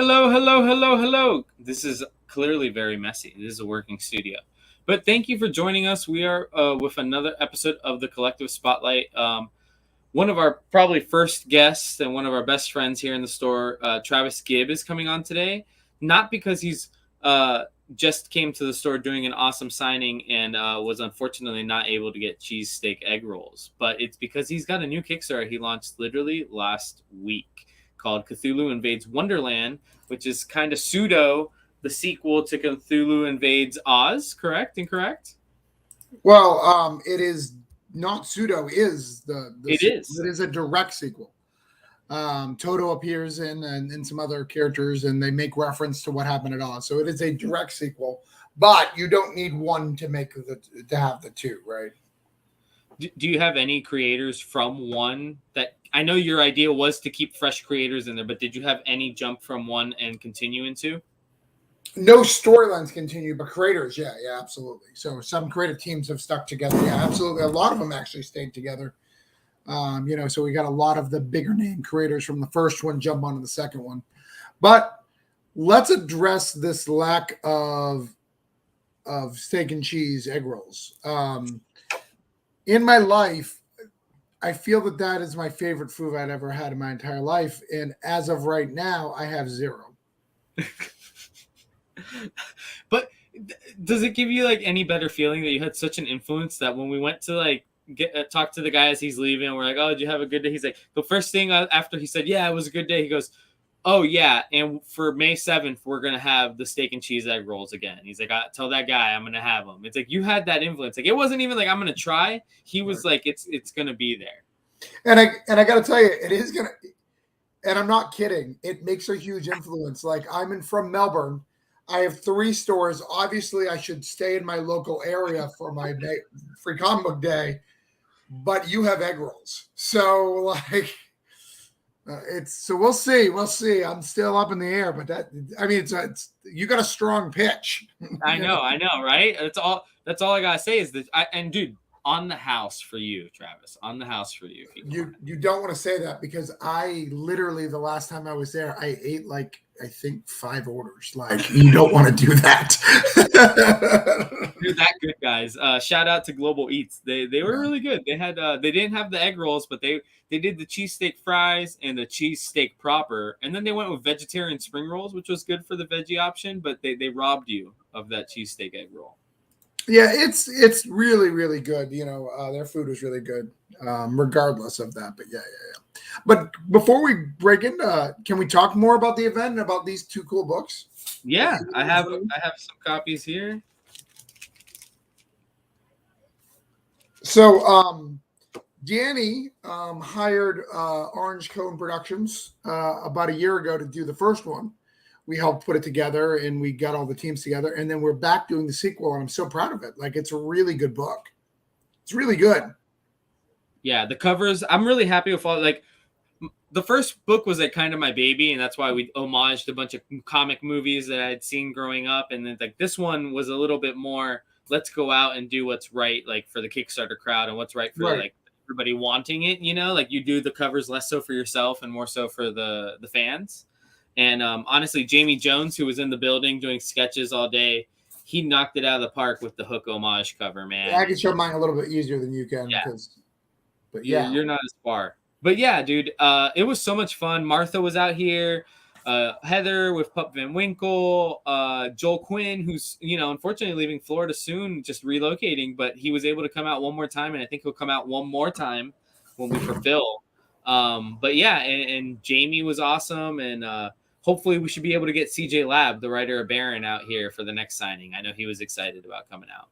Hello, hello, hello, hello. This is clearly very messy. This is a working studio. But thank you for joining us. We are with another episode of the Collective Spotlight. One of our probably first guests and one of our best friends here in the store, Travis Gibb, is coming on today. Not because he's just came to the store doing an awesome signing and was unfortunately not able to get cheesesteak egg rolls, but it's because he's got a new Kickstarter he launched literally last week called Cthulhu Invades Wonderland, which is kind of pseudo the sequel to Cthulhu Invades Oz. Correct? Incorrect? Well, it is not pseudo. Is the It sequel. is. It is a direct sequel. Toto appears in and some other characters, and they make reference to what happened at Oz. So it is a direct sequel, but you don't need one to have the two, right? Do you have any creators from one that I know your idea was to keep fresh creators in there, but did you have any jump from one and continue into? No storylines continue, but creators, yeah, absolutely. So some creative teams have stuck together. Yeah, absolutely. A lot of them actually stayed together. So we got a lot of the bigger name creators from the first one jump onto the second one. But let's address this lack of steak and cheese egg rolls. In my life, I feel that is my favorite food I'd ever had in my entire life. And as of right now, I have zero. But does it give you like any better feeling that you had such an influence that when we went to like talk to the guy as he's leaving, and we're like, "Oh, did you have a good day?" He's like, the first thing after he said, "Yeah, it was a good day," he goes, "Oh yeah, and for May 7th, we're gonna have the steak and cheese egg rolls again." He's like, "Tell that guy I'm gonna have them." It's like you had that influence. Like it wasn't even like I'm gonna try. He was like, "It's gonna be there." And I got to tell you, it is gonna. And I'm not kidding. It makes a huge influence. Like I'm from Melbourne. I have 3 stores. Obviously, I should stay in my local area for my free comic book day. But you have egg rolls, so like so we'll see. I'm still up in the air, but it's you got a strong pitch. I know, right? That's all I gotta say is that dude, on the house for you, Travis. On the house for you. You don't want to say that because I literally the last time I was there, I ate like I think 5 orders. Like you don't want to do that. You're that good, guys. Shout out to Global Eats. They were really good. They had they didn't have the egg rolls, but they did the cheesesteak fries and the cheesesteak proper, and then they went with vegetarian spring rolls, which was good for the veggie option, but they robbed you of that cheesesteak egg roll. Yeah, it's really, really good. Their food is really good, regardless of that. But yeah. But before we break into, can we talk more about the event and about these 2 cool books? Yeah, I have some copies here. So, Danny hired Orange Cone Productions about a year ago to do the first one. We helped put it together and we got all the teams together, and then we're back doing the sequel, and I'm so proud of it. Like it's a really good book. It's really good. Yeah, the covers, I'm really happy with all like the first book was like kind of my baby, and that's why we homaged a bunch of comic movies that I had seen growing up, and then like this one was a little bit more let's go out and do what's right like for the Kickstarter crowd and what's right for like everybody wanting it, like you do the covers less so for yourself and more so for the fans. And honestly, Jamie Jones, who was in the building doing sketches all day, he knocked it out of the park with the Hook homage cover, man. Yeah, I can show mine a little bit easier than you can. Yeah. But yeah. You're not as far. But yeah, dude, it was so much fun. Martha was out here. Heather with Pup Van Winkle. Joel Quinn, who's, unfortunately leaving Florida soon, just relocating. But he was able to come out one more time, and I think he'll come out one more time when we fulfill. But yeah, and Jamie was awesome, and hopefully we should be able to get CJ Lab, the writer of Baron, out here for the next signing. I know he was excited about coming out.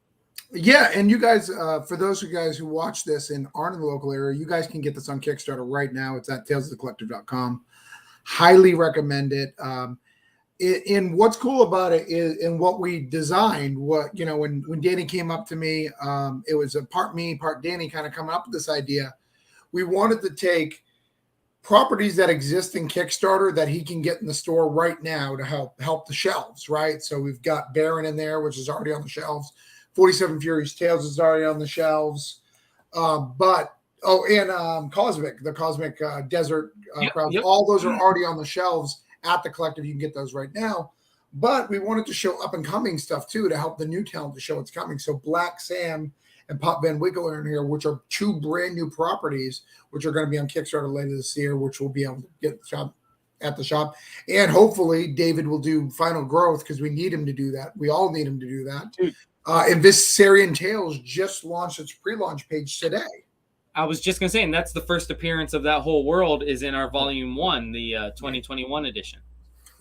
Yeah, and you guys, for those of you guys who watch this and aren't in the local area, you guys can get this on Kickstarter right now. It's at talesofthecollective.com. Highly recommend it. And what's cool about it is, and what we designed, when Danny came up to me, it was a part me, part Danny kind of coming up with this idea. We wanted to take properties that exist in Kickstarter that he can get in the store right now to help the shelves, right? So we've got Baron in there, which is already on the shelves. 47 Furies Tales is already on the shelves. And Cosmic, the Cosmic Desert Crowd, all those are already on the shelves. at the collective. You can get those right now. But we wanted to show up and coming stuff too to help the new talent to show it's coming. So Black Sam and Pop Van Winkle are in here, which are two brand new properties, which are going to be on Kickstarter later this year, which we'll be able to get at the shop. And hopefully David will do Final Growth because we need him to do that. We all need him to do that. And Viserion Tales just launched its pre-launch page today. I was just going to say, and that's the first appearance of that whole world is in our Volume 1, the 2021 edition.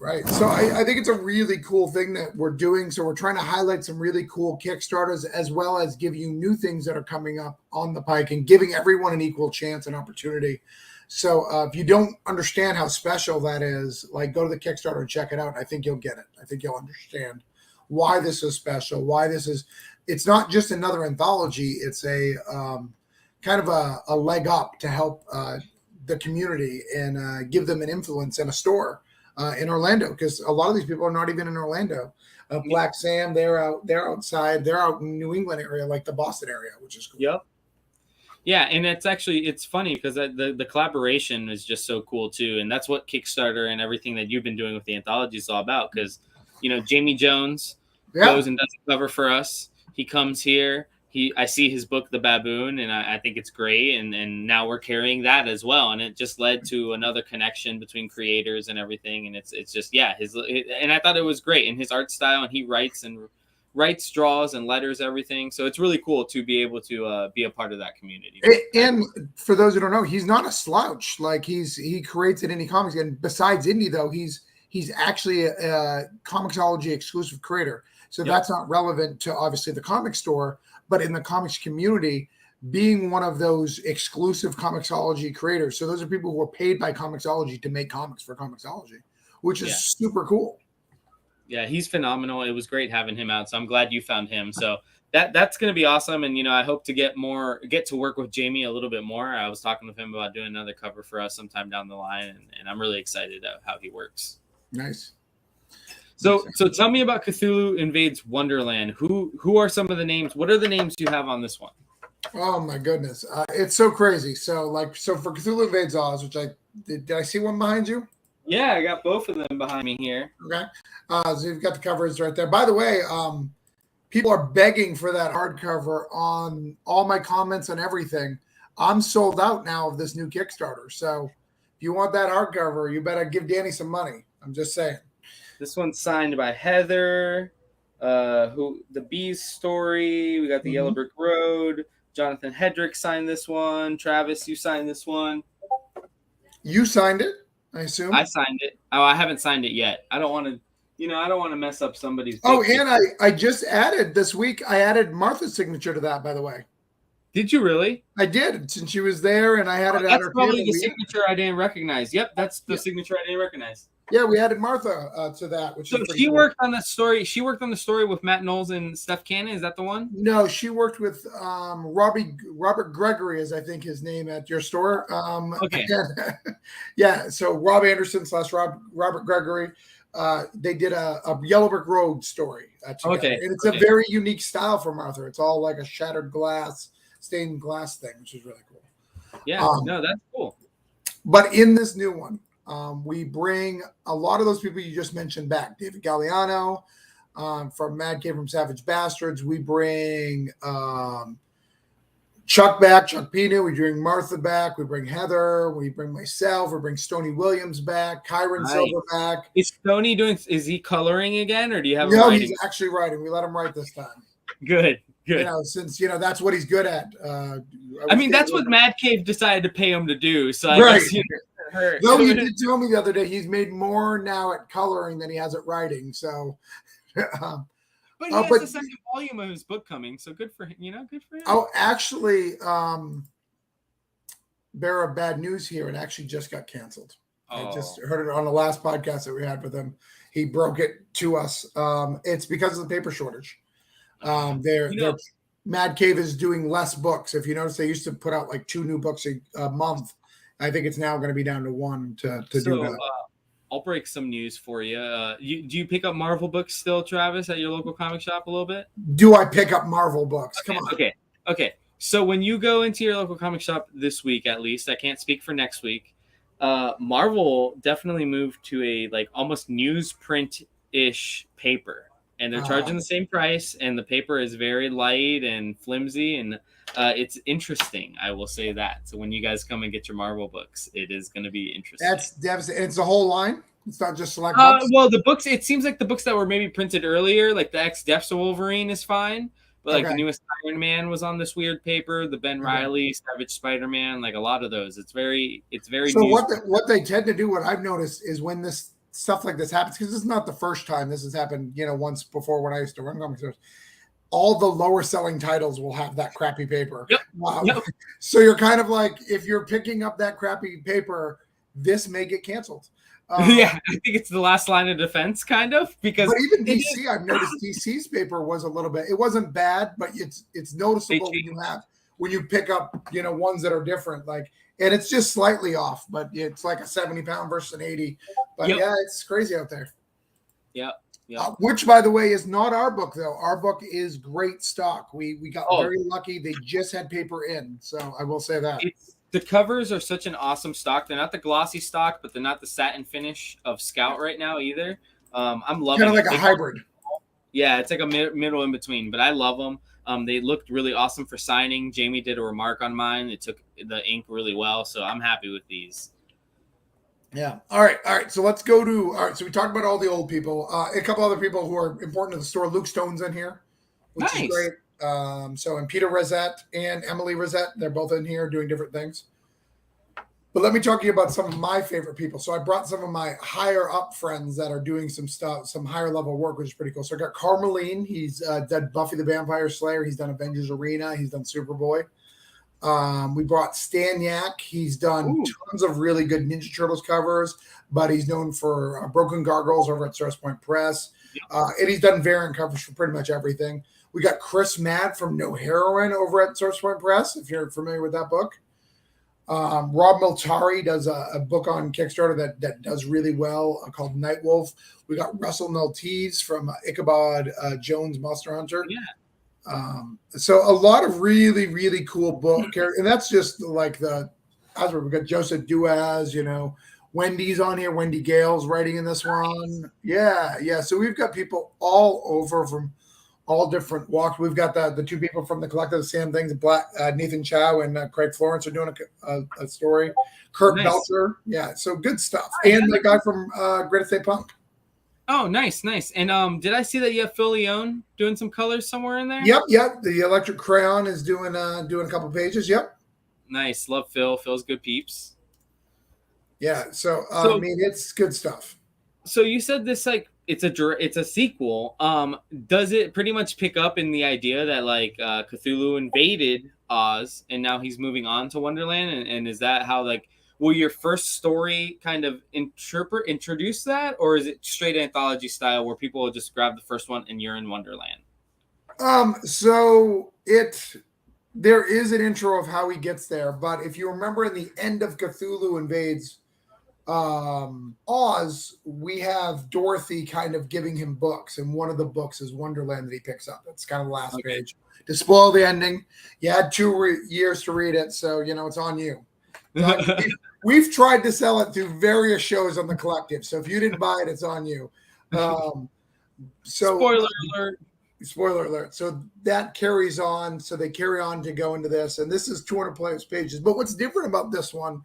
Right. So I think it's a really cool thing that we're doing. So we're trying to highlight some really cool Kickstarters as well as give you new things that are coming up on the pike and giving everyone an equal chance and opportunity. So if you don't understand how special that is, like go to the Kickstarter and check it out. I think you'll get it. I think you'll understand why this is special, why this is, it's not just another anthology. It's a kind of a leg up to help the community and give them an influence in a store. In Orlando, because a lot of these people are not even in Orlando. Black Sam, they're outside, they're out in New England area, like the Boston area, which is cool. Yep. Yeah, and it's funny because the collaboration is just so cool too, and that's what Kickstarter and everything that you've been doing with the anthology is all about. Because Jamie Jones goes and does a cover for us. He comes here. I see his book, The Baboon, and I think it's great. And now we're carrying that as well. And it just led to another connection between creators and everything. And it's just, and I thought it was great in his art style. And he writes, draws, and letters, everything. So it's really cool to be able to be a part of that community. And for those who don't know, he's not a slouch. Like he creates at Indie Comics. And besides indie, though, he's actually a Comixology exclusive creator. So that's not relevant to obviously the comic store, but in the comics community, being one of those exclusive Comixology creators. So those are people who are paid by Comixology to make comics for Comixology, which is super cool. Yeah, he's phenomenal. It was great having him out. So I'm glad you found him. So that's going to be awesome. And, I hope to get to work with Jamie a little bit more. I was talking with him about doing another cover for us sometime down the line. And I'm really excited about how he works. Nice. So tell me about Cthulhu Invades Wonderland. Who are some of the names? What are the names you have on this one? Oh my goodness, it's so crazy. So for Cthulhu Invades Oz, which did I see one behind you? Yeah, I got both of them behind me here. Okay, so you've got the covers right there. By the way, people are begging for that hardcover on all my comments and everything. I'm sold out now of this new Kickstarter. So if you want that hardcover, you better give Danny some money. I'm just saying. This one's signed by Heather, the Bees story. We got the Yellow Brick Road. Jonathan Hedrick signed this one. Travis, you signed this one. You signed it, I assume. I signed it. Oh, I haven't signed it yet. I don't want to mess up somebody's. Oh, and I just added this week. I added Martha's signature to that, by the way. Did you really? I did, since she was there, and I had it. That's probably the signature I didn't recognize. Yep, that's the signature I didn't recognize. Yeah, we added Martha to that. Which so she worked on the story. She worked on the story with Matt Knowles and Steph Cannon. Is that the one? No, she worked with Robert Gregory, is I think his name at your store. Okay. Yeah. So Rob Anderson / Robert Gregory. They did a Yellow Brick Road story together. Okay. And it's a very unique style for Martha. It's all like a shattered glass, stained glass thing, which is really cool. Yeah. No, that's cool. But in this new one, we bring a lot of those people you just mentioned back. David Galliano from Mad Cave from Savage Bastards. We bring Chuck back, Chuck Pena. We bring Martha back. We bring Heather. We bring myself. We bring Stoney Williams back. Kyron Silver back. Is Stoney is he coloring again, or do you have? No, he's actually writing. We let him write this time. Good. Since that's what he's good at. I mean, that's what Mad Cave decided to pay him to do. So I guess, No, you did tell me the other day he's made more now at coloring than he has at writing. So, but he has the second volume of his book coming, so good for him. Good for him. Oh, actually, bearer of bad news here. It actually just got canceled. I just heard it on the last podcast that we had with him. He broke it to us. It's because of the paper shortage. Mad Cave is doing less books. If you notice, they used to put out like 2 new books a month. I think it's now going to be down to 1 to do that. I'll break some news for you. Do you pick up Marvel books still, Travis, at your local comic shop a little bit? Do I pick up Marvel books? Come on. Okay. So when you go into your local comic shop this week, at least, I can't speak for next week, Marvel definitely moved to a like almost newsprint-ish paper, and they're charging the same price, and the paper is very light and flimsy, and it's interesting. I will say that. So when you guys come and get your Marvel books, it is going to be interesting. That's devastating. It's a whole line. It's not just select books. Well, the books. It seems like the books that were maybe printed earlier, like the X Deaths of Wolverine, is fine. But like the newest Iron Man was on this weird paper. The Ben Reilly Savage Spider-Man, like a lot of those. It's very. So what they tend to do, what I've noticed, is when this stuff like this happens, because this is not the first time this has happened. Once before when I used to run comic stores, all the lower selling titles will have that crappy paper. Yep. Wow. Yep. So you're kind of like, if you're picking up that crappy paper, this may get canceled. Yeah, I think it's the last line of defense, kind of, because. But even DC, I've noticed DC's paper was a little bit. It wasn't bad, but it's noticeable when you pick up ones that are different, like, and it's just slightly off, but it's like a 70-pound versus an 80. But yeah, it's crazy out there. Yep. Which, by the way, is not our book though. Our book is great stock. We got very lucky. They just had paper in, so I will say that. The covers are such an awesome stock. They're not the glossy stock, but they're not the satin finish of Scout right now either. I'm loving kind of like a hybrid. Yeah, it's like a middle in between, but I love them. They looked really awesome for signing. Jamie did a remark on mine. It took the ink really well, so I'm happy with these. Yeah. All right. So let's go to. All right. So we talked about all the old people. A couple other people who are important to the store. Luke Stone's in here, which is great. And Peter Rosette and Emily Rosette, they're both in here doing different things. But let me talk to you about some of my favorite people. So I brought some of my higher up friends that are doing some stuff, some higher level work, which is pretty cool. So I got Carmeline. He's done Buffy the Vampire Slayer. He's done Avengers Arena. He's done Superboy. We brought Staniak. He's done tons of really good Ninja Turtles covers, but he's known for Broken Gargoyles over at Source Point Press. And he's done variant covers for pretty much everything. We got Chris Madd from No Heroine over at Source Point Press, if you're familiar with that book. Rob Miltari does a book on Kickstarter that does really well called Night Wolf. We got Russell Maltese from Ichabod Jones Monster Hunter. Yeah. So a lot of really, really cool book. And that's just like we've got Joseph Duaz, Wendy's on here. Wendy Gale's writing in this one. Yeah. So we've got people all over from all different walks. We've got the two people from the Collective Sam Things, Nathan Chow and Craig Florence are doing a story. Kurt Belcher. Yeah, so good stuff. And the guy from Greatest Day Punk. Oh, nice. And did I see that you have Phil Leone doing some colors somewhere in there? Yep. The Electric Crayon is doing a couple pages. Yep. Nice. Love Phil. Phil's good peeps. Yeah. So I mean, it's good stuff. So you said this it's a sequel. Does it pretty much pick up in the idea that Cthulhu invaded Oz and now he's moving on to Wonderland? And is that how will your first story kind of introduce that, or is it straight anthology style where people will just grab the first one and you're in Wonderland? So there is an intro of how he gets there, but if you remember in the end of Cthulhu Invades Oz, we have Dorothy kind of giving him books, and one of the books is Wonderland that he picks up. That's kind of the last page. To spoil the ending, you had 2 years to read it, so it's on you. We've tried to sell it through various shows on the Collective, so if you didn't buy it, it's on you. Spoiler alert. So that carries on. So they carry on to go into this, and this is 200 plus pages. But what's different about this one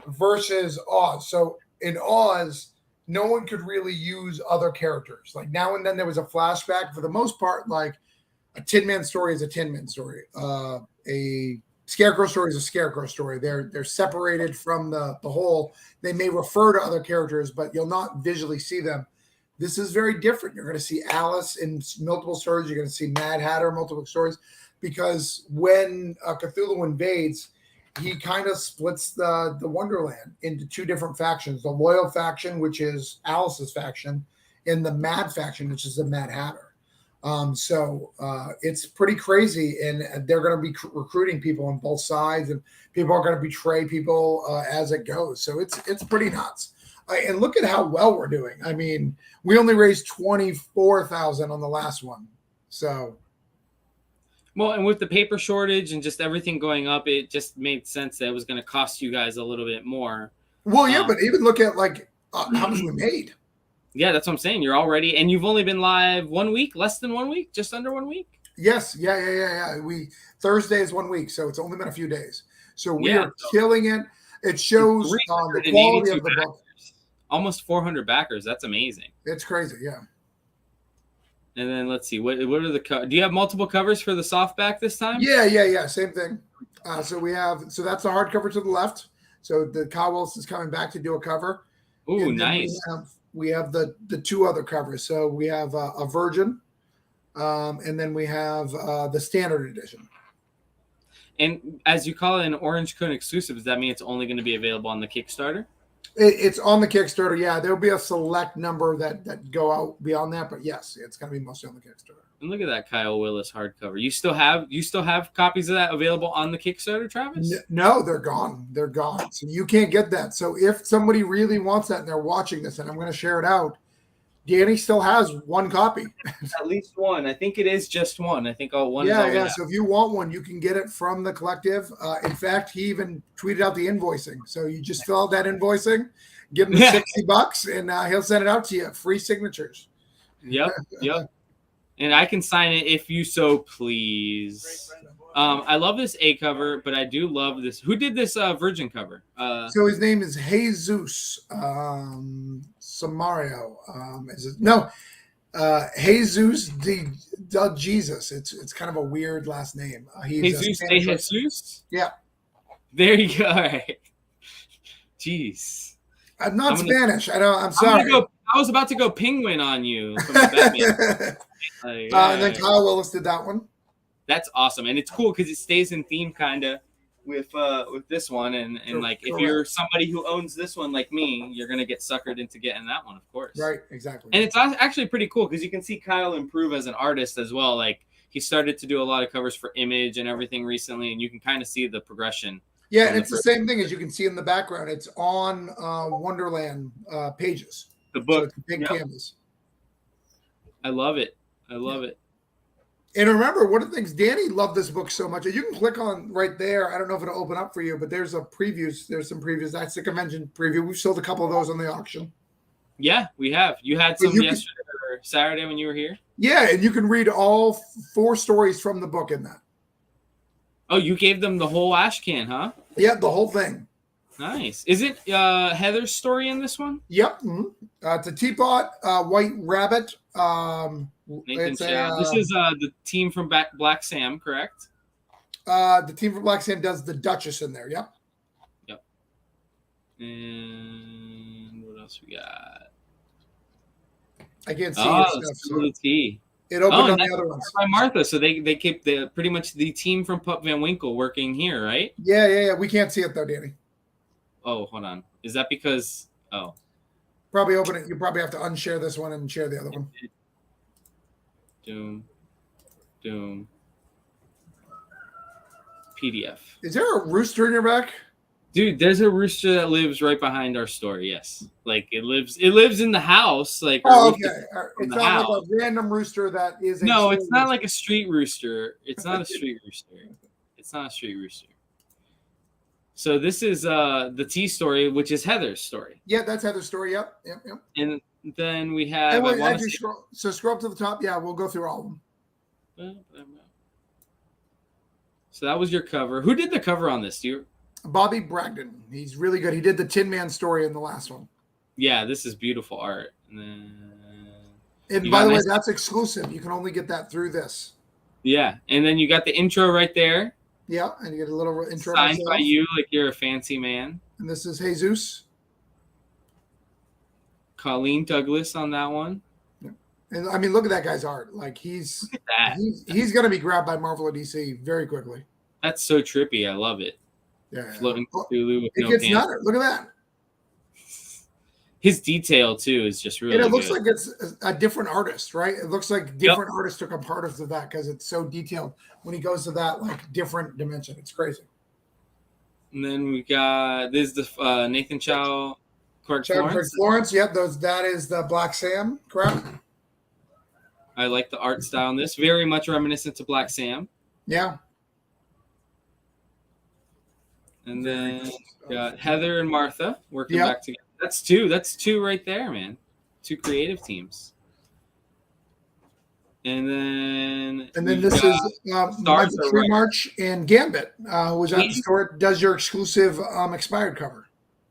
versus Oz? So in Oz, no one could really use other characters. Like now and then there was a flashback. For the most part, like a Tin Man story is a Tin Man story. A Scarecrow story is a Scarecrow story. They're separated from the whole. They may refer to other characters, but you'll not visually see them. This is very different. You're going to see Alice in multiple stories. You're going to see Mad Hatter multiple stories, because when Cthulhu invades, he kind of splits the Wonderland into 2 different factions: the loyal faction, which is Alice's faction, and the Mad faction, which is the Mad Hatter. So it's pretty crazy, and they're going to be recruiting people on both sides, and people are going to betray people as it goes. So it's pretty nuts. And look at how well we're doing. I mean, we only raised $24,000 on the last one. So, well, and with the paper shortage and just everything going up, it just made sense that it was going to cost you guys a little bit more. Well, yeah, but even look at like how much we made. Yeah, that's what I'm saying. You're already, and you've only been live 1 week, less than 1 week, just under 1 week. Yes, yeah. Thursday is 1 week, so it's only been a few days. So we Yeah, are killing it. It shows the quality of the book. Almost 400 backers. That's amazing. It's crazy, yeah. And then let's see, what are the do you have multiple covers for the softback this time? Yeah. Same thing. So that's the hardcover to the left. So the Kyle Willis is coming back to do a cover. Ooh, nice. We have the two other covers. So we have a Virgin, and then we have the Standard Edition. And as you call it, an Orange Cone exclusive, does that mean it's only going to be available on the Kickstarter? It's on the Kickstarter. Yeah, there'll be a select number that go out beyond that, but yes, it's going to be mostly on the Kickstarter. And look at that Kyle Willis hardcover. You still have copies of that available on the Kickstarter, Travis? No, they're gone. They're gone. So you can't get that. So if somebody really wants that and they're watching this, and I'm going to share it out, Danny still has one copy. At least one. I think it is just one. I think one. Yeah. So if you want one, you can get it from the collective. In fact, he even tweeted out the invoicing. So you just fill out that invoicing, give him the $60, and he'll send it out to you. Free signatures. Yep. And I can sign it if you so please. I love this A cover, but I do love this. Who did this Virgin cover? So his name is Jesus Samario. Jesus de Jesus. It's kind of a weird last name. Jesus de Jesus? Yeah. There you go. All right. Jeez. I'm not Spanish. I'm sorry. I was about to go penguin on you from the Batman. And then Kyle Willis did that one. That's awesome, and it's cool because it stays in theme kind of with this one, and like if you're somebody who owns this one like me, you're gonna get suckered into getting that one, of course. Right, exactly. And it's actually pretty cool because you can see Kyle improve as an artist as well. Like he started to do a lot of covers for Image and everything recently, and you can kind of see the progression. Yeah, and it's the same thing as you can see in the background. It's on Wonderland pages. The book, so it's a big canvas. I love it. And remember, one of the things, Danny loved this book so much. You can click on right there. I don't know if it'll open up for you, but there's some previews. That's the convention preview. We've sold a couple of those on the auction. Yeah, we have. You had some yesterday or Saturday when you were here? Yeah, and you can read all 4 stories from the book in that. Oh, you gave them the whole ash can, huh? Yeah, the whole thing. Nice. Is it Heather's story in this one? Yep. Mm-hmm. It's a teapot, white rabbit. This is the team from Black Sam, correct? The team from Black Sam does the Duchess in there. Yep. And what else we got? I can't see your stuff. So it opened on the other ones. By Martha, so they keep pretty much the team from Pup Van Winkle working here, right? Yeah. We can't see it though, Danny. Oh, hold on. Is that because? Oh. Probably open it. You probably have to unshare this one and share the other one. Doom. PDF. Is there a rooster in your back? Dude, there's a rooster that lives right behind our store. Yes, like it lives in the house. Like okay, it's not like a random rooster that is. No, it's not like a street rooster. It's not a street rooster. So this is the T story, which is Heather's story. Yeah, that's Heather's story. Yep. And then we have. Scroll up to the top. Yeah, we'll go through all of them. So that was your cover. Who did the cover on this? Do you? Bobby Bragdon. He's really good. He did the Tin Man story in the last one. Yeah, this is beautiful art. And by the way, that's exclusive. You can only get that through this. Yeah, and then you got the intro right there. Yeah, and you get a little intro. Signed by you, like you're a fancy man. And this is Jesus. Colleen Douglas on that one. Yeah. And I mean, look at that guy's art. Like he's going to be grabbed by Marvel or DC very quickly. That's so trippy. I love it. Yeah. Floating Cthulhu with it gets nutter. Look at that. His detail too is just really. And it looks like it's a different artist, right? It looks like different artists took on part of that because it's so detailed. When he goes to that like different dimension, it's crazy. And then we got this is the Nathan Chow, Craig Florence. Yep, that is the Black Sam, correct? I like the art style in this. Very much reminiscent to Black Sam. Yeah. And Very then good. got Heather and Martha working Yep. back together. That's two. That's two right there, man. Two creative teams. And then we've This got is Stars Michael are right. Treemarch and Gambit, who was at the Gambit. store, does your exclusive expired cover.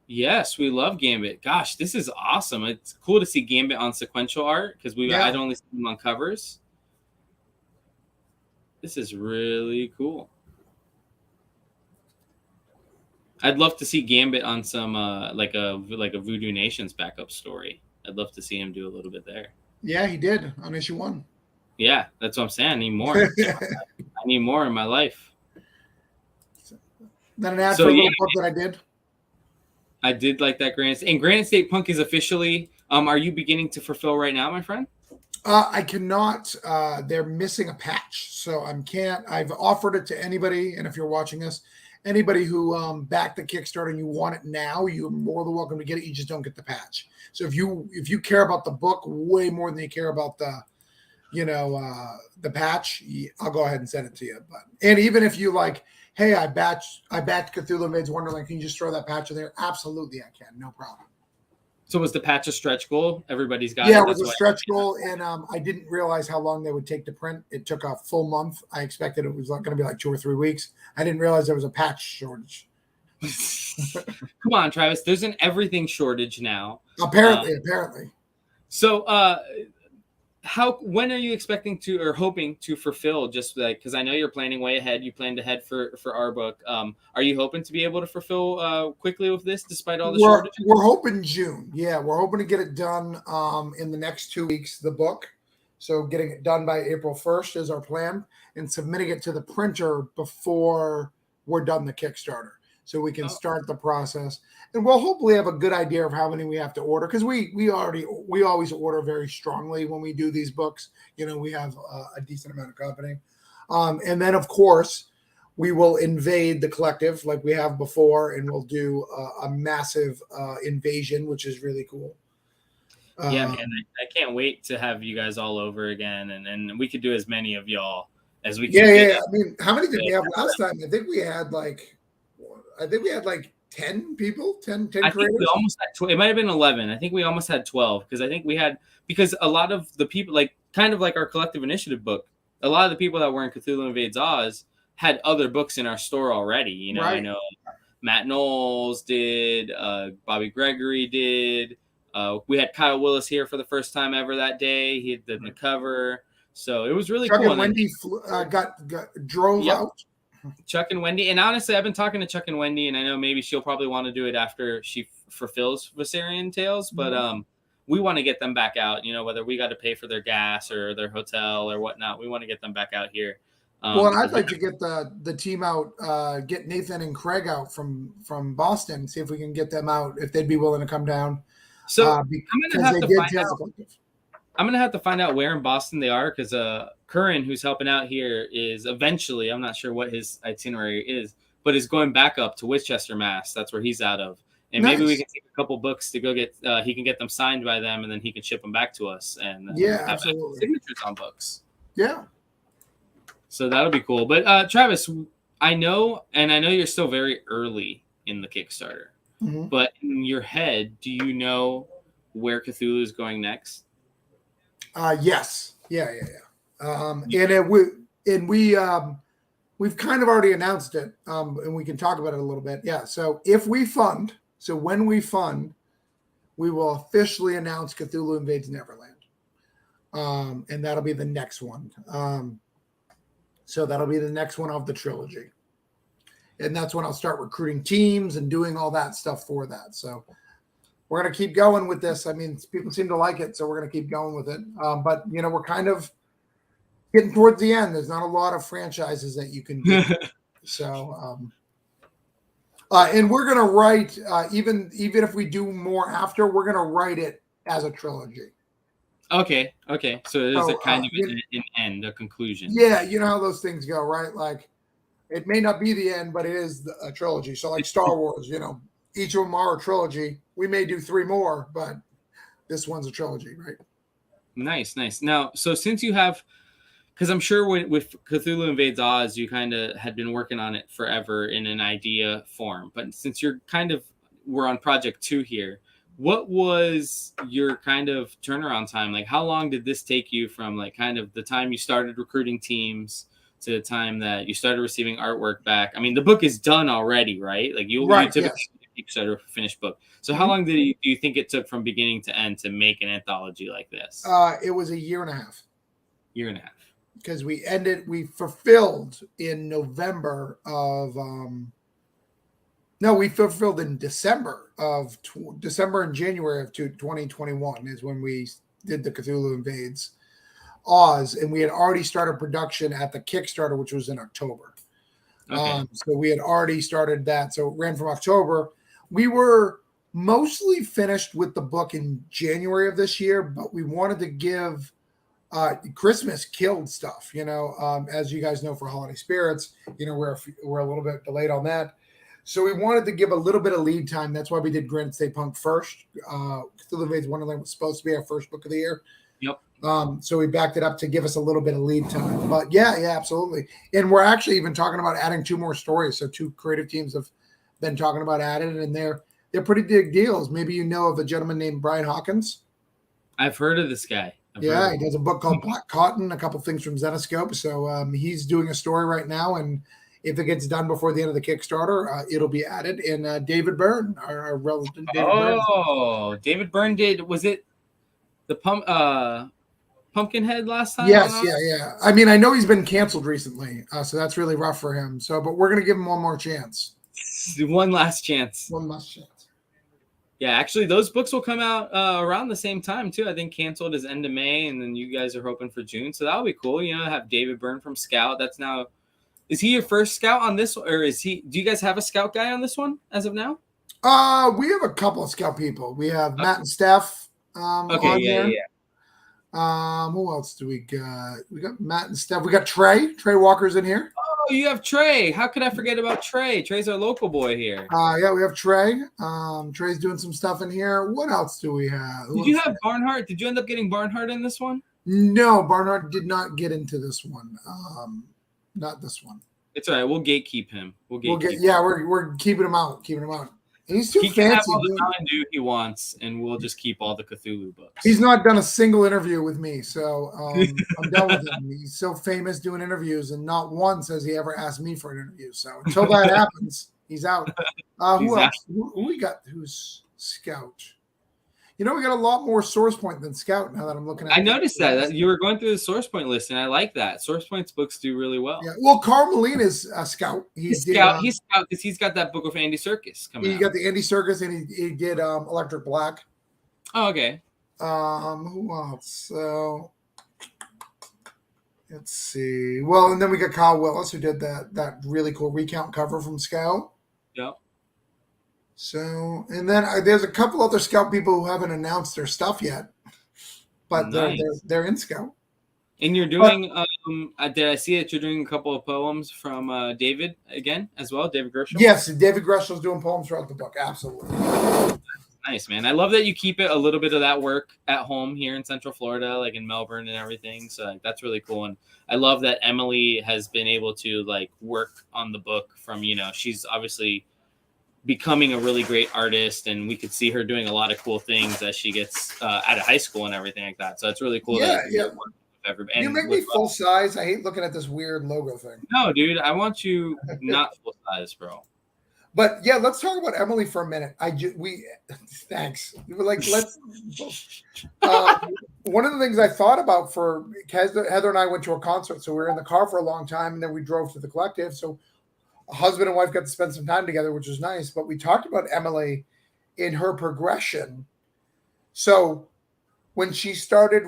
Yes, we love Gambit. Gosh, this is awesome. It's cool to see Gambit on sequential art because I'd only seen him on covers. This is really cool. I'd love to see Gambit on some like a Voodoo Nations backup story. I'd love to see him do a little bit there. Yeah, he did on issue 1. Yeah, that's what I'm saying. I need more. I need more in my life. Then an ad for a little book that I did. I did like that Granite State. And Granite State Punk is officially, are you beginning to fulfill right now, my friend? I cannot. They're missing a patch, so I've offered it to anybody, and if you're watching this, anybody who backed the Kickstarter and you want it now, you're more than welcome to get it. You just don't get the patch. So if you care about the book way more than you care about the patch, I'll go ahead and send it to you. And even if you like, hey, I backed Cthulhu Invades Wonderland, can you just throw that patch in there? Absolutely, I can, no problem. So was the patch a stretch goal? Everybody's got it. Yeah, it was a stretch goal, and I didn't realize how long they would take to print. It took a full month. I expected it was going to be like 2 or 3 weeks. I didn't realize there was a patch shortage. Come on, Travis. There's an everything shortage now. Apparently. So, when are you expecting to or hoping to fulfill? Just like because I know you're planning way ahead. You planned ahead for our book. Are you hoping to be able to fulfill quickly with this, despite all the shortages? We're hoping June. Yeah, we're hoping to get it done in the next 2 weeks. The book, so getting it done by April 1st is our plan, and submitting it to the printer before we're done the Kickstarter, so we can start the process. And we'll hopefully have a good idea of how many we have to order, because we always order very strongly when we do these books. We have a decent amount of company. And then, of course, we will invade the collective like we have before, and we'll do a massive invasion, which is really cool. Yeah, man, I can't wait to have you guys all over again, and we could do as many of y'all as we can. Yeah. I mean, how many did we have last time? I think we had like 10 people, 10 I creators. think we almost had it might have been 11. I think we almost had 12 because a lot of the people, like kind of like our collective initiative book, a lot of the people that were in Cthulhu Invades Oz had other books in our store already. Right. I know Matt Knowles did, Bobby Gregory did. We had Kyle Willis here for the first time ever that day. He did the cover, so it was really Chuck cool. And Wendy drove out. Chuck and Wendy, and honestly, I've been talking to Chuck and Wendy, and I know maybe she'll probably want to do it after she fulfills Viserion Tales, but we want to get them back out. Whether we got to pay for their gas or their hotel or whatnot, we want to get them back out here. Well, and I'd like to get the team out, get Nathan and Craig out from Boston, see if we can get them out if they'd be willing to come down. So I'm gonna have to find out. I'm going to have to find out where in Boston they are, because Curran, who's helping out here, is eventually, I'm not sure what his itinerary is, but is going back up to Winchester, Mass. That's where he's out of. And maybe we can take a couple books to go get, he can get them signed by them, and then he can ship them back to us and have absolutely. Signatures on books. Yeah. So that'll be cool. But Travis, I know you're still very early in the Kickstarter, but in your head, do you know where Cthulhu is going next? Yes. Yeah. We've kind of already announced it, and we can talk about it a little bit. Yeah. So when we fund, we will officially announce Cthulhu Invades Neverland. And that'll be the next one. So that'll be the next one of the trilogy. And that's when I'll start recruiting teams and doing all that stuff for that. So we're going to keep going with this. I mean, people seem to like it, so we're going to keep going with it. But, we're kind of getting towards the end. There's not a lot of franchises that you can do. So, and we're going to write, even if we do more after, we're going to write it as a trilogy. Okay. So it is a kind of an end, a conclusion. Yeah, you know how those things go, right? Like, it may not be the end, but it is a trilogy. So like Star Wars, each of them are a trilogy. We may do 3 more, but this one's a trilogy, right? Nice. Now, so since you have because I'm sure with Cthulhu Invades Oz, you kind of had been working on it forever in an idea form. But since we're on project 2 here, what was your kind of turnaround time? Like, how long did this take you from like kind of the time you started recruiting teams to the time that you started receiving artwork back? I mean, the book is done already, right? Like you typically start a finished book. So how long do you think it took from beginning to end to make an anthology like this? It was a year and a half. Year and a half. Because we fulfilled in November of we fulfilled in December and January of 2021 is when we did the Cthulhu Invades Oz, and we had already started production at the Kickstarter, which was in October. Okay. So we had already started that. So it ran from October. We were mostly finished with the book in January of this year, but we wanted to give Christmas killed stuff, as you guys know, for Holiday Spirits, we're a little bit delayed on that. So we wanted to give a little bit of lead time. That's why we did Granite State Punk first. Cthulhu Invades Wonderland was supposed to be our first book of the year. Yep. So we backed it up to give us a little bit of lead time. But yeah, absolutely. And we're actually even talking about adding 2 more stories. So 2 creative teams have been talking about adding, and they're pretty big deals. Maybe you know of a gentleman named Brian Hawkins. I've heard of this guy. He does a book called Black Cotton, a couple things from Zenoscope. So he's doing a story right now, and if it gets done before the end of the Kickstarter, it'll be added. And David Byrne, our relative. David Byrne was it the Pumpkinhead last time? Yes, yeah. I mean, I know he's been canceled recently, so that's really rough for him. So, but we're gonna give him one more chance. One last chance. One last chance. Yeah, actually, those books will come out around the same time too. I think canceled is end of May, and then you guys are hoping for June, so that'll be cool. Have David Byrne from Scout. That's now. Is he your first Scout on this, or is he? Do you guys have a Scout guy on this one as of now? We have a couple of Scout people. We have Matt and Steph. On there. Who else do we got? We got Matt and Steph. We got Trey. Trey Walker's in here. Oh, you have Trey. How could I forget about Trey? Trey's our local boy here. Yeah, we have Trey. Trey's doing some stuff in here. What else do we have? Did you have Barnhart? Did you end up getting Barnhart in this one? No, Barnhart did not get into this one. Not this one. It's all right. We'll gatekeep him. We're keeping him out. He's too fancy. He can have all the Mountain Dew he wants, and we'll just keep all the Cthulhu books. He's not done a single interview with me, so I'm done with him. He's so famous doing interviews, and not once has he ever asked me for an interview. So until that happens, he's out. Who else? Who we got? Who's Scout? We got a lot more Source Point than Scout now that I'm looking at. I noticed that you were going through the Source Point list, and I like that. Source Point's books do really well. Yeah. Well, Carl Moline is a Scout. He's Scout because he's got that book of Andy Serkis coming out. He got the Andy Serkis, and he did Electric Black. Oh, okay. Who else? So let's see. Well, and then we got Kyle Willis, who did that really cool recount cover from Scout. Yep. So, and then there's a couple other Scout people who haven't announced their stuff yet, but nice. they're in Scout. And you're doing, did I see that you're doing a couple of poems from David again as well, David Gershel? Yes, David Greshel's doing poems throughout the book, absolutely. Nice, man. I love that you keep it a little bit of that work at home here in Central Florida, like in Melbourne and everything. So that's really cool. And I love that Emily has been able to work on the book from, she's obviously becoming a really great artist, and we could see her doing a lot of cool things as she gets out of high school and everything like that. So it's really cool. Yeah. You make me full size. I hate looking at this weird logo thing. No, dude, I want you not full size, bro. But yeah, let's talk about Emily for a minute. Thanks. Let's. One of the things I thought about for Heather and I went to a concert, so we were in the car for a long time, and then we drove to the collective. So a husband and wife got to spend some time together, which was nice. But we talked about Emily in her progression. So when she started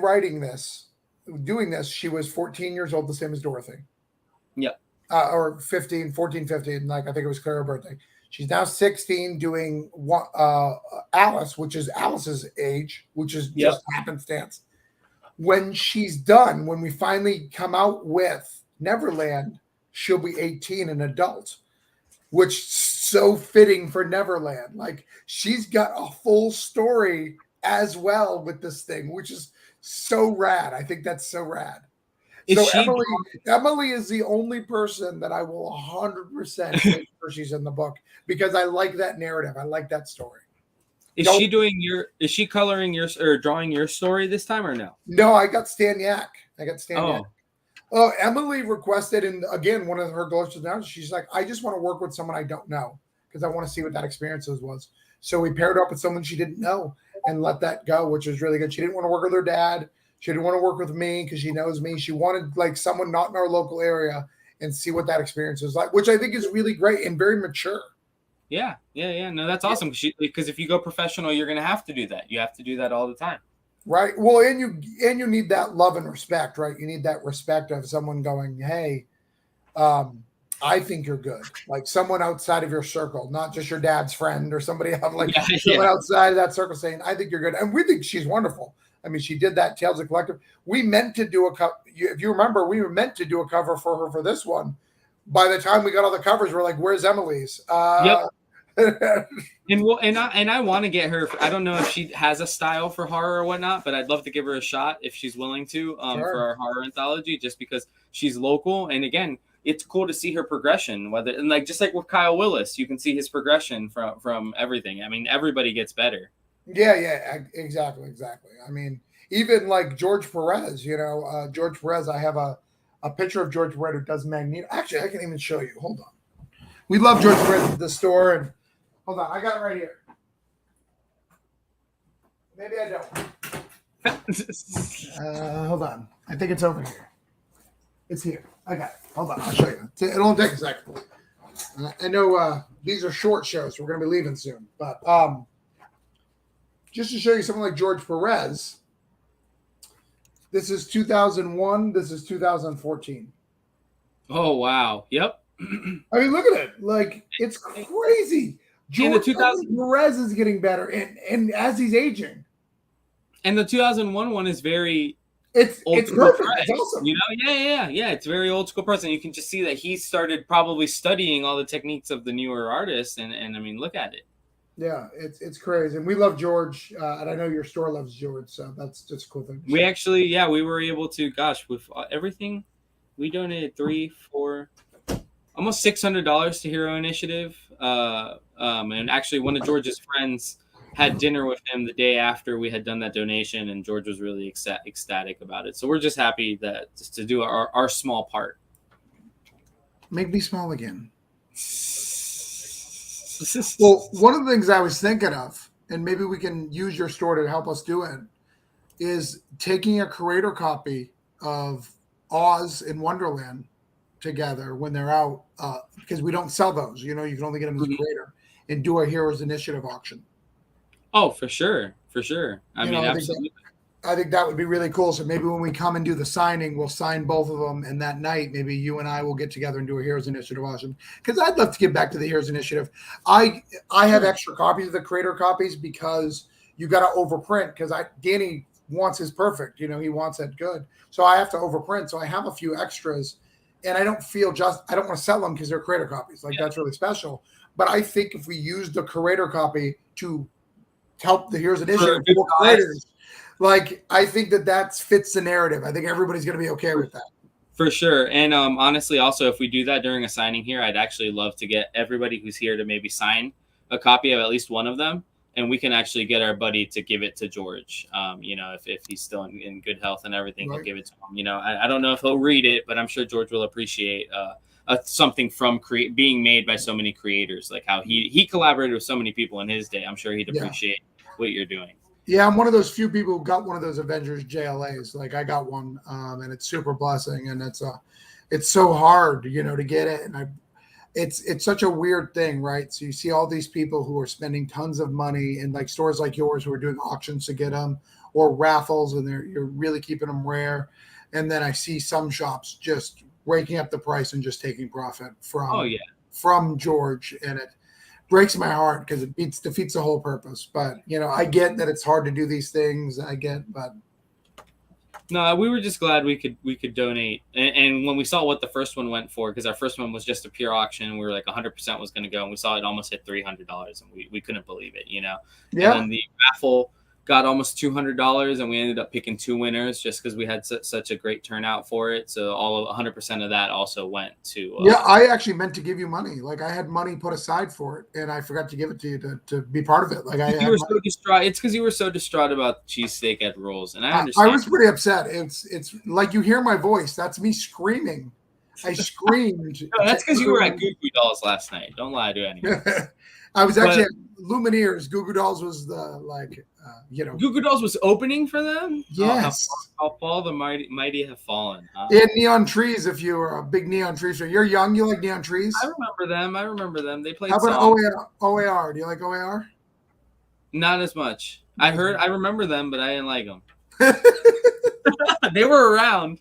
doing this, she was 14 years old, the same as Dorothy. Yep. Or 14, 15, I think it was Clara's birthday. She's now 16 doing Alice, which is Alice's age, which is just happenstance. When she's done, when we finally come out with Neverland, she'll be 18, an adult, which so fitting for Neverland. She's got a full story as well with this thing, which is so rad. I think that's so rad. Is So she? Emily is the only person that I will 100% make sure she's in the book because I like that narrative. I like that story. Is she doing your? Is she coloring your or drawing your story this time or no? No, I got Stan Yak. Yak. Oh, Oh, Emily requested, and again, one of her goals now, she's like, I just want to work with someone I don't know because I want to see what that experience was. So we paired up with someone she didn't know and let that go, which was really good. She didn't want to work with her dad. She didn't want to work with me because she knows me. She wanted like someone not in our local area and see what that experience was like, which I think is really great and very mature. yeah. No, that's awesome because if you go professional, you're gonna have to do that. You have to do that all the time. Right. Well, and you need that love and respect, right? You need that respect of someone going, hey, I think you're good. Like someone outside of your circle, not just your dad's friend or somebody else, like someone outside of that circle saying, I think you're good. And we think she's wonderful. I mean, she did that Tales of Collective. We meant to do if you remember, we were meant to do a cover for her for this one. By the time we got all the covers, we're like, where's Emily's? Yep. And I want to get her. I don't know if she has a style for horror or whatnot, but I'd love to give her a shot if she's willing to for our horror anthology, just because she's local. And again, it's cool to see her progression. Just like with Kyle Willis, you can see his progression from everything. I mean, everybody gets better. Yeah, exactly. I mean, even like George Perez, George Perez. I have a picture of George Perez who does Magneto. Actually, I can even show you. Hold on. We love George Perez at the store and. Hold on, I got it right here. Maybe I don't. Hold on. I think it's over here. It's here. I got it. Hold on, I'll show you. It'll only take a second. I know these are short shows, so we're going to be leaving soon. But just to show you something like George Perez, this is 2001. This is 2014. Oh, wow. Yep. I mean, look at it. Like, it's crazy. George Perez is getting better, and as he's aging. And the 2001 one is very it's perfect. It's awesome. Yeah. It's very old school person. You can just see that he started probably studying all the techniques of the newer artists, and I mean, look at it. Yeah, it's crazy, and we love George, and I know your store loves George, so that's just a cool thing. We actually, we were able to. Gosh, with everything, we donated almost $600 to Hero Initiative. And actually one of George's friends had dinner with him the day after we had done that donation, and George was really ecstatic about it. So we're just happy to do our small part. Make me small again. Well, one of the things I was thinking of, and maybe we can use your store to help us do it, is taking a creator copy of Oz in Wonderland together when they're out, because we don't sell those. You can only get them as a creator, and do a Heroes Initiative auction. Oh, for sure. I mean, absolutely. I think that would be really cool. So maybe when we come and do the signing, we'll sign both of them, and that night maybe you and I will get together and do a Heroes Initiative auction, because I'd love to give back to the Heroes Initiative. I have extra copies of the creator copies because you got to overprint, because Danny wants his perfect. He wants it good, so I have to overprint. So I have a few extras. And I don't want to sell them because they're creator copies. That's really special. But I think if we use the creator copy to help the Heroes Initiative for creators, I think that fits the narrative. I think everybody's going to be okay with that. For sure. And honestly, also, if we do that during a signing here, I'd actually love to get everybody who's here to maybe sign a copy of at least one of them. And we can actually get our buddy to give it to George. If he's still in good health and everything, right. We'll give it to him. I don't know if he'll read it, but I'm sure George will appreciate something from being made by so many creators, like how he collaborated with so many people in his day. I'm sure he'd appreciate what you're doing. Yeah, I'm one of those few people who got one of those Avengers JLAs. I got one, and it's super blessing, and it's so hard, to get it, and it's such a weird thing, right? So you see all these people who are spending tons of money in stores like yours who are doing auctions to get them, or raffles, and you're really keeping them rare. And then I see some shops just raking up the price and just taking profit from George, and it breaks my heart because it defeats the whole purpose. But I get that it's hard to do these things. But no, we were just glad we could donate. And when we saw what the first one went for, because our first one was just a pure auction, and we were like 100% was going to go, and we saw it almost hit $300, and we couldn't believe it, Yeah. And then the raffle got almost $200, and we ended up picking 2 winners just because we had such a great turnout for it. So 100% of that also went to. Yeah, I actually meant to give you money. Like I had money put aside for it, and I forgot to give it to you to be part of it. Like you were so distraught. It's because you were so distraught about cheesesteak at rolls, and I understand. I was pretty upset. It's like you hear my voice. That's me screaming. I screamed. No, that's because you were at Goo Goo Dolls last night. Don't lie to anyone. I was actually at Lumineers. Goo Goo Dolls was the Goo Goo Dolls was opening for them. Yes. How fall the mighty have fallen. Huh? And Neon Trees. If you were a big Neon Trees fan, you're young. You like Neon Trees. I remember them. They played. How about OAR? Do you like OAR? Not as much. I remember them, but I didn't like them. They were around.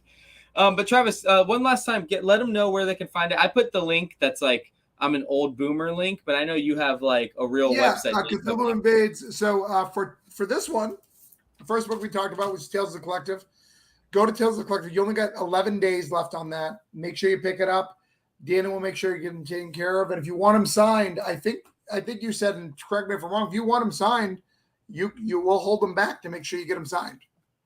But Travis, one last time, let them know where they can find it. I put the link that's like, I'm an old boomer link, but I know you have like a real website. Cthulhu Invades. So for this one, the first book we talked about was Tales of the Collective. Go to Tales of the Collective. You only got 11 days left on that. Make sure you pick it up. Dana will make sure you get them taken care of. And if you want them signed, I think you said, and correct me if I'm wrong, if you want them signed, you will hold them back to make sure you get them signed.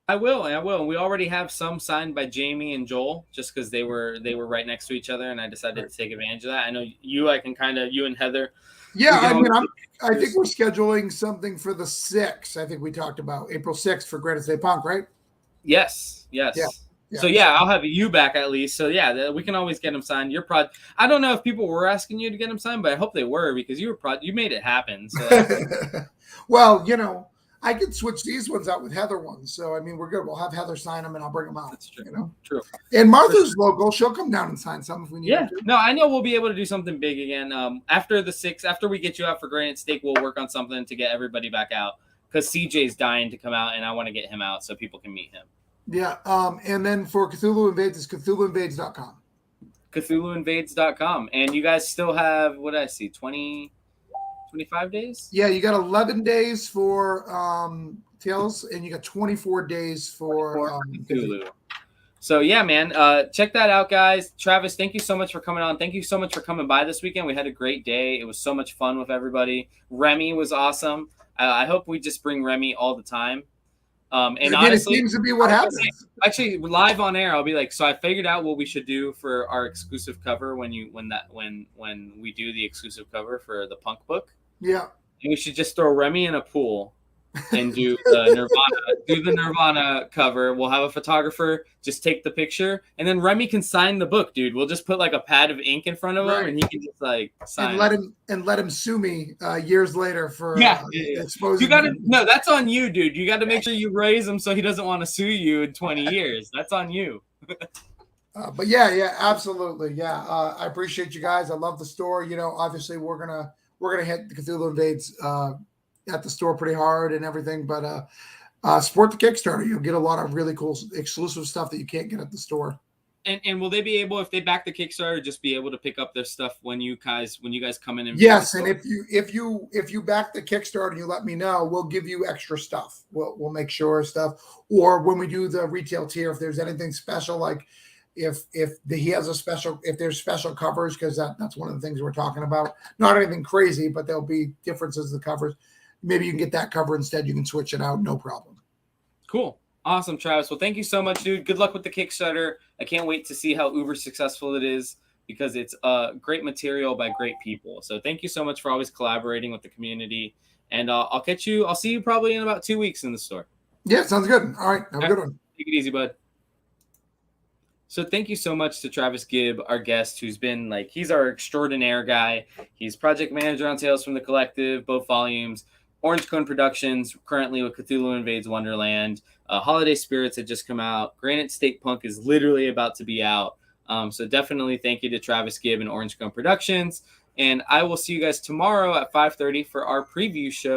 I will. We already have some signed by Jamie and Joel, just because they were right next to each other, and I decided to take advantage of that. I know you and Heather. Yeah, I think we're scheduling something for the 6th. I think we talked about April 6th for Granite State Punk, right? Yes. Yeah. So I'll have you back at least. So yeah, we can always get them signed. I don't know if people were asking you to get them signed, but I hope they were, because you made it happen. So. Well, I could switch these ones out with Heather ones. So, I mean, we're good. We'll have Heather sign them and I'll bring them out. That's true. True. And Martha's local. She'll come down and sign some if we need her to. No, I know we'll be able to do something big again. After the 6th, after we get you out for Granite Steak, we'll work on something to get everybody back out, because CJ's dying to come out and I want to get him out so people can meet him. Yeah. And then for Cthulhu Invades, it's CthulhuInvades.com. CthulhuInvades.com. And you guys still have, what did I see, 25 days? Yeah, you got 11 days for Tales, and you got 24 days for Cthulhu. So, yeah, man, check that out, guys. Travis, thank you so much for coming on. Thank you so much for coming by this weekend. We had a great day. It was so much fun with everybody. Remy was awesome. I hope we just bring Remy all the time. And honestly, it seems to be what happens. Actually, live on air, I'll be like, so I figured out what we should do for our exclusive cover when we do the exclusive cover for the punk book. Yeah. And we should just throw Remy in a pool and do the Nirvana cover. We'll have a photographer just take the picture, and then Remy can sign the book, dude. We'll just put like a pad of ink in front of him, and he can just like sign. And let him sue me years later for exposing. You gotta that's on you, dude. You got to make sure you raise him so he doesn't want to sue you in 20 years. That's on you. But yeah, absolutely, yeah. I appreciate you guys. I love the store. Obviously we're gonna hit the Cthulhu Invades at the store pretty hard and everything, but support the Kickstarter. You'll get a lot of really cool exclusive stuff that you can't get at the store. And will they be able, if they back the Kickstarter, just be able to pick up their stuff when you guys come in? And yes, and if you back the Kickstarter and you let me know, we'll give you extra stuff. We'll make sure stuff, or when we do the retail tier, if there's anything special, like if there's special covers, because that's one of the things we're talking about. Not anything crazy, but there'll be differences in the covers. Maybe you can get that cover instead. You can switch it out, no problem. Cool. Awesome, Travis. Well, thank you so much, dude. Good luck with the Kickstarter. I can't wait to see how uber successful it is, because it's great material by great people. So thank you so much for always collaborating with the community. And I'll see you probably in about 2 weeks in the store. Yeah, sounds good. All right. Have a good one. Take it easy, bud. So thank you so much to Travis Gibb, our guest, who's been he's our extraordinaire guy. He's project manager on Tales from the Collective, both volumes. Orange Cone Productions, currently with Cthulhu Invades Wonderland. Holiday Spirits had just come out. Granite State Punk is literally about to be out. So definitely thank you to Travis Gibb and Orange Cone Productions. And I will see you guys tomorrow at 5:30 for our preview show.